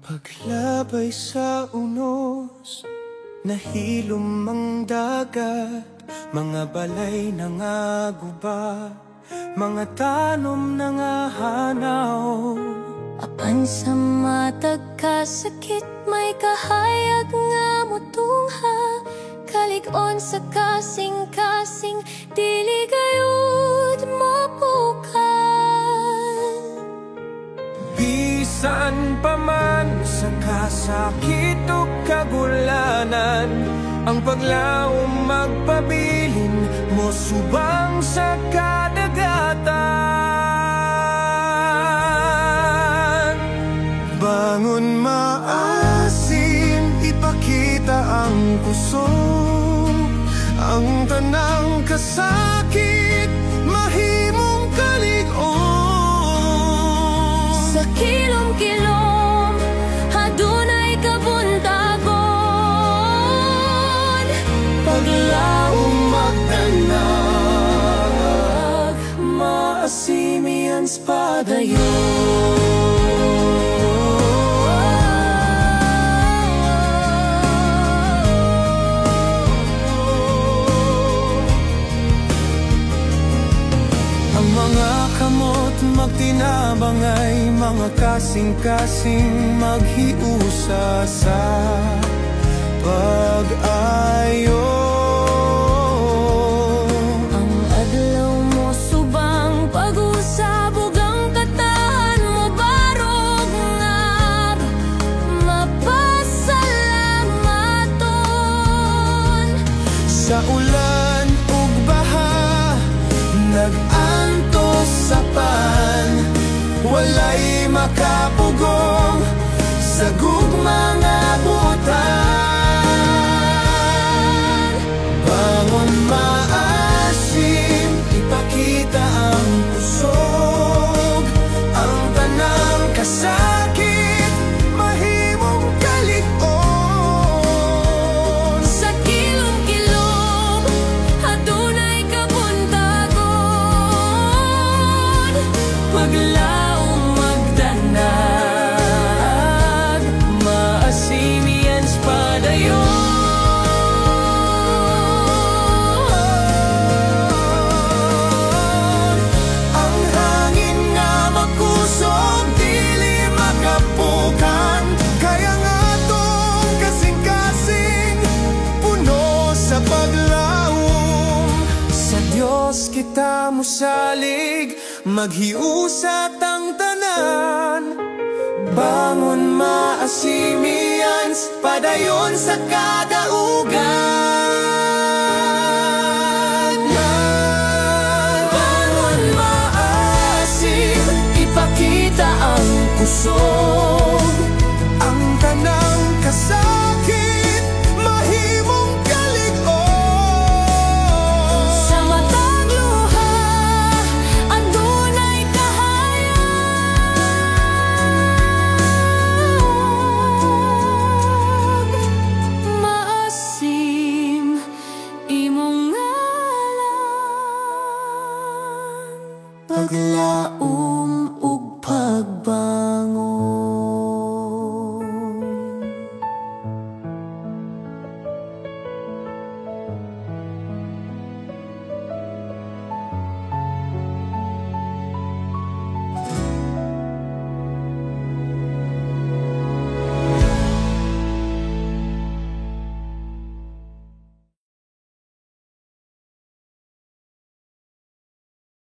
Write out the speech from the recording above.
Paglabay sa unos, nahilom ang dagat, mga balay nangaguba, mga tanom nangahanaw. Apan sa matag kasakit, may kahayag nga mutungha, kalig-on sa kasing-kasing, dili gayud mapukan. Bisan pa man sa kasakit o kagulanan, ang paglaom magpabilin mo subang sa kadagatan. Bangon maasim, ipakita ang kusog, ang tanang kasakit mahimong kalig-on. Sa kilom-kilom, adunay kabuntagon, paglaom magdanag, maasimian padayon. Kamot magtinabang ay mga kasing-kasing maghiusa sa pag-ayo. ang adlaw mo subang pag-usabog, ang katahan mo barog ngab mapasalamaton. Sa ulan ug baha nag-antos sa pan, walay makapugong sa gugma nga butan. Bangon maasim, ipakita ang kusog, ang tanang kasakit mahimong kalig-on. Sa kilom-kilom, adunay kabuntagon, paglaom magdanag, maasimian padayon. Ang hangin nga magkusog, dili makapukan, kaya nga tong kasing-kasing puno sa paglaom. Sa Diyos kita musalig, maghiusat ang tanan. Bangon maasimian padayon sa kadaugan. Bangon maasim, ipakita ang kusog, ang tanang kasakit mahimong kalig-on. Sa matag luha, adunay kahayag, maasim imong ngalan, Paglaom ug pagbalik.